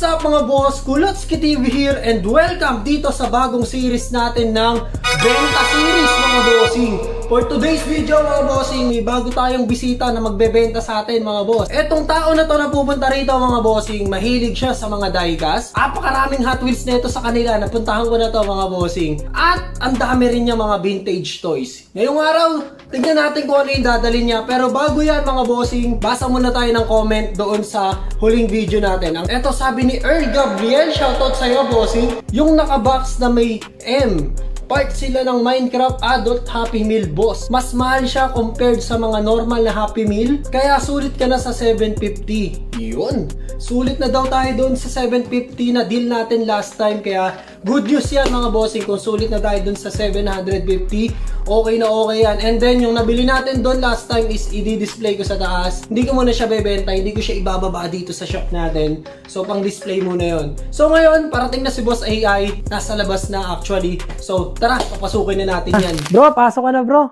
What's up mga boss? Kulotski TV here and welcome dito sa bagong series natin ng Benta Series mga bossing. For today's video mga bossing, may bago tayong bisita na magbebenta sa atin mga boss. Etong tao na to na pupunta rito mga bossing, mahilig siya sa mga diecast. Apakaraming Hot Wheels nito sa kanila, napuntahan ko na to mga bossing. At ang dami rin niya mga vintage toys. Ngayong araw, tignan natin kung ano yung dadalhin niya. Pero bago yan mga bossing, basa muna tayo ng comment doon sa huling video natin. Eto sabi ni Earl Gabriel, shoutout sa'yo bossing. Yung nakabox na may M. Part sila ng Minecraft Adult Happy Meal boss. Mas mahal siya compared sa mga normal na Happy Meal. Kaya sulit ka na sa 750. Yun. Sulit na daw tayo doon sa 750 na deal natin last time. Kaya good news yan mga bossing. Kung sulit na tayo doon sa 750, okay na okay yan. And then yung nabili natin doon last time is i-display ko sa taas. Hindi ko muna siya bebenta. Hindi ko siya ibababa dito sa shop natin. So pang display muna yon. So ngayon, parating na si Boss AI. Nasa labas na actually. So tara, papasukin na natin yan. Bro, pasok ka na bro.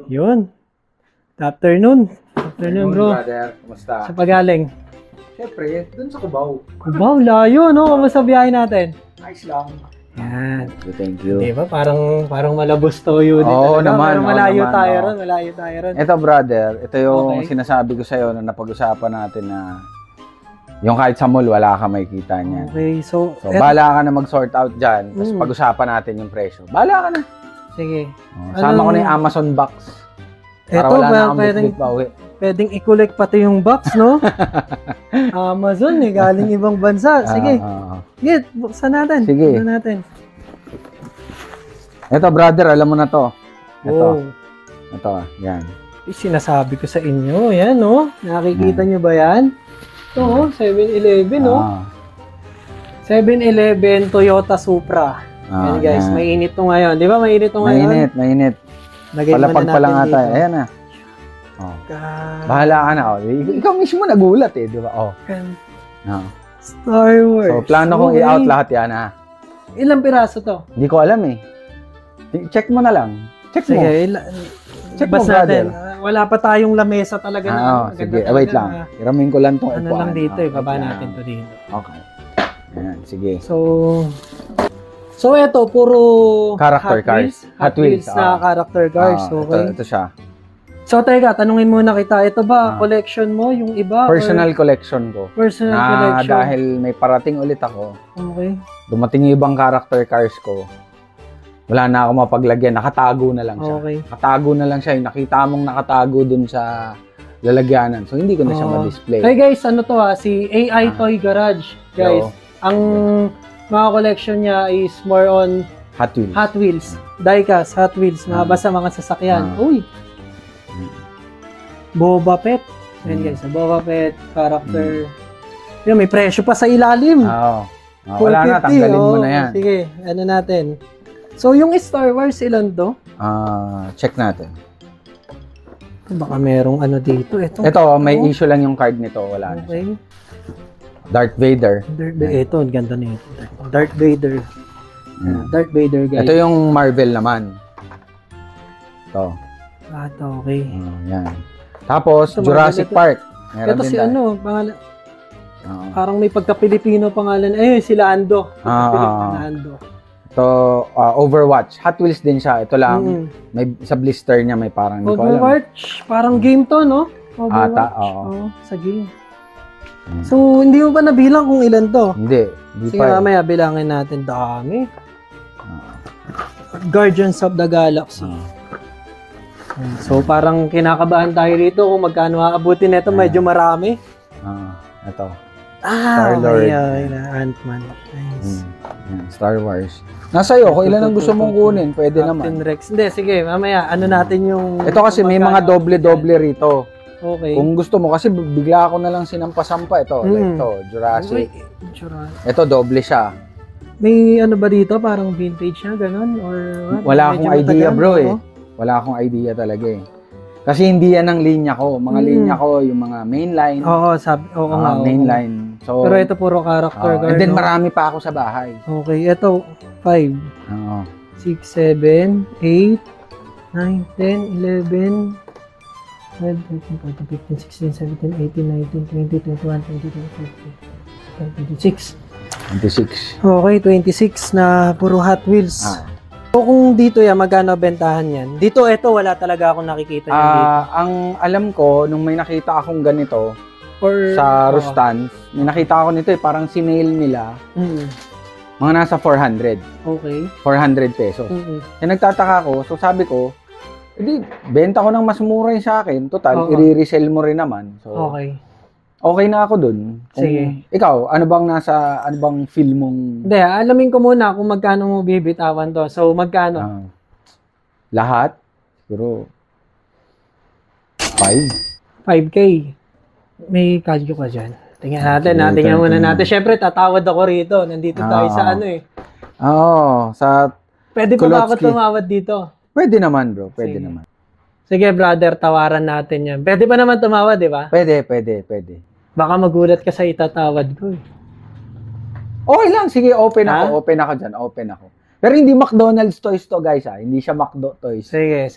Yun. Good afternoon. Good afternoon bro. Brother, kumusta? Sa pagaling. Siyempre, dun sa Cubao. Cubao, layo no? Kamusta biyahe natin? Nice lang. Yan. Thank you. Di ba? Parang malabos toyo din. Oo naman. Pero malayo tayo ron. Malayo tayo ron. Ito brother, ito yung Okay. sinasabi ko sa'yo na napag-usapan natin na yung kahit sa mall, wala ka makikita niyan. Okay, so Bahala ka na mag-sort out dyan, tapos Mm. pag-usapan natin yung presyo. Bahala ka na. sige. Sama ko na yung Amazon box. Para Eto wala ba, na akong bitbit pa uwi. pwedeng i-collect pati yung box, no? Amazon eh, galing ibang bansa. Sige. Sige, buksan natin. Sige. Buksan natin. Ito brother, alam mo na to. Ito. Oh. Ito, yan. Sinasabi ko sa inyo, yan, no? Nakikita nyo ba yan? Ito, oh, 7-Eleven, no? 7-Eleven Toyota Supra. Yan, guys, yan. mainit to ngayon. Di ba, mainit to ngayon? Mainit. Lagay Palapag muna pa lang natin ata. dito. Ayan na. Bahala ka na. Ikaw mismo nagulat eh, di ba? Star Wars. So, plano kong i-out lahat yan ha. Ilang piraso to? Hindi ko alam eh. Check mo na lang. Check mo. Sige, Check mo, natin. brother. Wala pa tayong lamesa talaga na. Sige, wait lang. Iramin ko lang itong Ano lang dito eh, baba natin to dito. Okay. Ayan, sige. So eto, puro Character cars. Hot Wheels na character cars. Okay. Ito siya. So teka, tanungin muna kita, ito ba collection mo, yung iba? Personal collection ko. Personal Na collection. dahil may parating ulit ako, Okay. dumating yung ibang character cars ko, wala na ako mapaglagyan. Nakatago na lang siya. Okay. Nakatago na lang siya. Yung nakita mong nakatago dun sa lalagyanan. So, hindi ko na siya ma-display. Hey guys, ano to si AI Toy Garage. Guys, ang mga collection niya is more on Hot Wheels. Hot Wheels. Diecast, Hot Wheels. Basta mga sasakyan. Uy! Boba Fett. Yan guys, Boba Fett, character. Yan, may presyo pa sa ilalim. Oo. Wala na, tanggalin mo na yan. Sige, ano natin. So, yung Star Wars, ilan to? Check natin. Baka merong ano dito. Ito, may issue lang yung card nito. Wala na siya. Okay. Darth Vader. Ito, ang ganda nito. Darth Vader. Darth Vader, guys. Ito yung Marvel naman. Ito. Okay. Yan. Tapos, Ito, Jurassic Park. Meron ito din si tayo. ano, pangalan. Parang may pagka-Pilipino pangalan. Si Lando. Lando. Ito, Overwatch. Hot Wheels din siya. Ito lang, may sa blister niya may parang, hindi ko alam. Overwatch, parang game to, no? Overwatch. Ata, oo. Sa game. So, hindi mo ba nabilang kung ilan to? Hindi Sige, pa. mamaya bilangin natin. Dami. Guardians of the Galaxy. So, parang kinakabahan tayo rito kung magkano aabutin nito. Medyo marami. Ito. Star-Lord. Ant-Man. Nice. Star Wars. Nasa iyo, kung ilan ang gusto mong kunin, pwede Captain naman. Rex. Hindi, sige, mamaya, ano natin yung... Ito kasi may mga doble-doble rito. Okay. Kung gusto mo, kasi bigla ako na lang sinampa-sampa. Ito, like ito, Jurassic. Ito, doble siya. May ano ba dito? Parang vintage na, ganun? Or what? Wala akong idea, bro eh. no? Wala akong idea talaga eh. Kasi hindi yan ang linya ko. Mga linya ko, yung mga mainline. Oo, nga. Mainline. So, pero ito puro character card. and then no? marami pa ako sa bahay. Okay, ito 5, Oo. 6, 7, 8, 9, 10, 11, 12, 13, 14, 15, 16, 17, 18, 19, 20, 21, 22, 23. 26. 26. Okay, 26 na puro Hot Wheels. So kung dito yan, magkano bentahan yan? Dito, ito, wala talaga akong nakikita yan dito. Ang alam ko, nung may nakita akong ganito, Or, sa Rustan, may nakita ako nito parang sinail nila, mga nasa 400. Okay. 400 pesos. Kaya nagtataka ko, so sabi ko, edi, benta ko ng mas mura yung sa akin. Total, i-resell mo rin naman. So, okay na ako dun. Sige. Ikaw, ano bang feel mong... Hindi, alamin ko muna kung magkano mo bibitawan to. So, magkano? Lahat? Siguro, 5K. May kalyo ka dyan. Tingnan natin, tingnan muna natin. Siyempre, tatawad ako rito. Nandito tayo sa ano eh. Sa... Pwede pa ba ako tumawad dito? Pwede naman, bro. Pwede naman. Sige, brother, tawaran natin yan. Pwede ba naman tumawad, di ba? Pwede. Baka magulat ka sa itatawad ko eh. Okay lang, sige, open ako dyan, open ako. Pero hindi McDonald's toys to, guys, ha? Hindi siya McDo toys. Sige.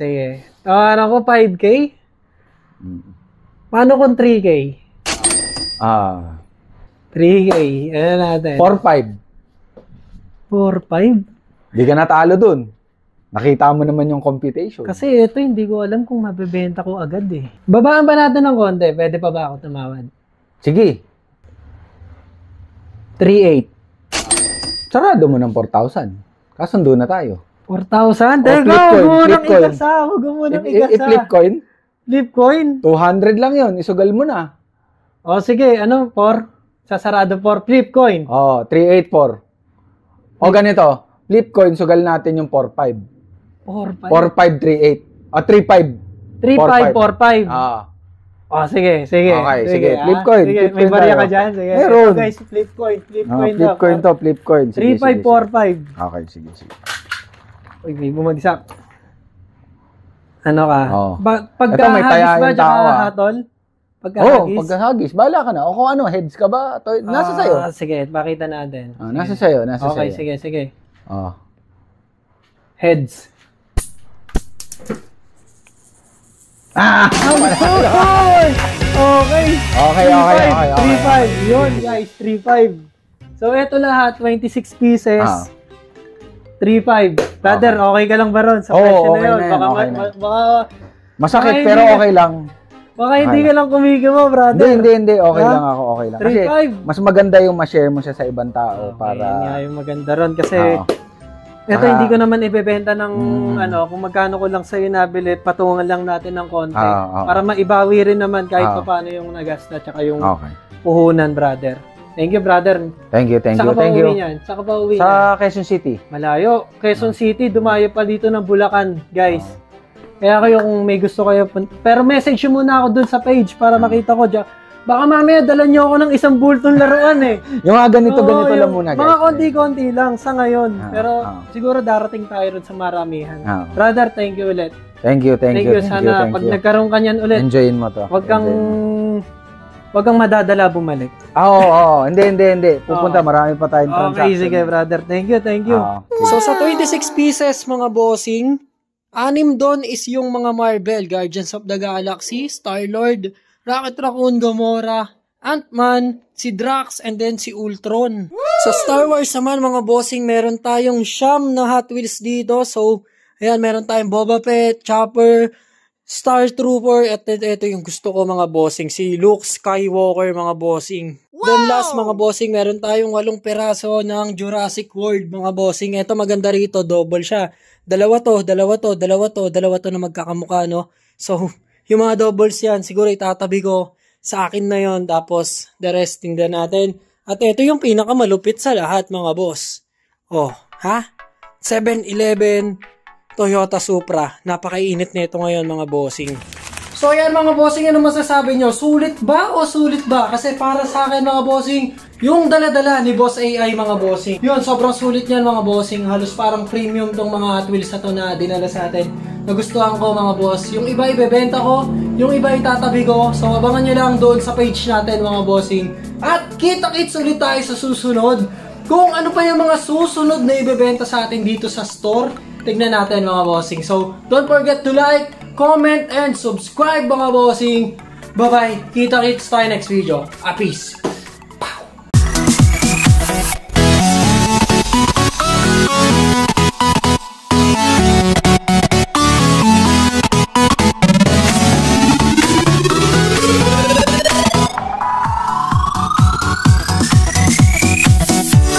Tawaran ko 5K? Paano kung 3K? 3K, ano natin? 4-5. 4-5? Hindi ka natalo dun. Nakita mo naman yung computation. Kasi ito, hindi ko alam kung mabebenta ko agad eh. Babaan ba natin ng konti? Pwede pa ba ako tumawad? Sige. 3.8. Sarado mo ng 4,000. Kasundo na tayo. 4,000? Teka, huwag munang ikasa. I-flip coin? Flip coin? 200 lang yun. Isugal mo na. O sige, 4? Sasarado 4. Flip coin? 384. O ganito. Flip coin, sugal natin yung 4,500. 4,538. 3,500. 3,545. Sige. Okay, sige. Flip coin. Sige, may barya ka dyan. Sige. Meron. Guys, flip coin. Flip coin. 3,545. Okay, sige. Uy, may bumagsak. Ano ka? Pagkahagis ba, tsaka hatol? Pagkahagis. Bahala ka na. O kung ano, heads ka ba? Nasa sayo. Sige, pakita natin. Nasa sayo. Okay, sige. Heads. Okay. 3.5. Yun, guys. 3.5. So, ito lahat. 26 pieces. 3.5. Brother, okay ka lang ba ron? Sa presyo na yun. Baka masakit, pero okay lang. Baka hindi ka lang kumigimo, brother. Hindi. Okay lang ako. Okay lang. Kasi 3.5. mas maganda yung ma-share mo siya sa ibang tao. Para... Yan nga yung maganda ron. Kasi... Ito, hindi ko naman ibebenta ng kung magkano ko lang sa'yo nabili, patungan lang natin ng konti. Para maibawi rin naman kahit pa paano yung nagasta tsaka yung puhunan, brother. Thank you, brother. Thank you. Saan ka pa uwi niyan? Sa Quezon City. Malayo. Quezon City, dumayo pa dito ng Bulacan, guys. Kaya kayo kung may gusto kayo, pero message nyo muna ako dun sa page para makita ko dyan. Baka mamaya dala nyo ako ng isang bultong laruan eh. Yung mga ganito lang muna, guys. Mga konti-konti lang sa ngayon. Pero siguro darating tayo rin sa maramihan. Brother, thank you ulit. Thank you. Sana pag nagkaroon ka niyan ulit, enjoyin mo to. Wag kang madadala bumalik. Hindi. Pupunta, marami pa tayong transaction. Okay, sige brother. Thank you. So sa 26 pieces mga bossing, 6 doon is yung mga Marvel, Guardians of the Galaxy, Star-Lord, Rocket Raccoon, Gamora, Ant-Man, si Drax, and then si Ultron. Sa Star Wars naman mga bossing, meron tayong 9 na Hot Wheels dito. So, ayan, meron tayong Boba Fett, Chopper, Star Trooper, at ito yung gusto ko mga bossing, si Luke Skywalker mga bossing. Wow! Then last mga bossing, meron tayong 8 peraso ng Jurassic World mga bossing. Ito maganda rito, double siya. Dalawa to na magkakamukha, no? So, yung mga doubles yan, siguro itatabi ko sa akin na yon. Tapos, the rest tingnan natin. At ito yung pinakamalupit sa lahat, mga boss. 7-Eleven Toyota Supra. Napakainit na ito ngayon, mga bossing. So, ayan mga bossing, ano masasabi nyo? Sulit ba o sulit ba? Kasi para sa akin, mga bossing, yung dala-dala ni Boss AI, mga bossing. Yun, sobrang sulit yan, mga bossing. Halos parang premium tong mga Hot Wheels na to na dinala sa atin. Nagustuhan ko, mga boss. Yung iba ibebenta ko, yung iba itatabi ko. So, abangan nyo lang doon sa page natin, mga bossing. At kita-kits ulit tayo sa susunod. Kung ano pa yung mga susunod na ibebenta sa atin dito sa store, tignan natin, mga bossing. So, don't forget to like, comment, and subscribe, mga bossing. Bye-bye. Kita-kits tayo next video. Peace.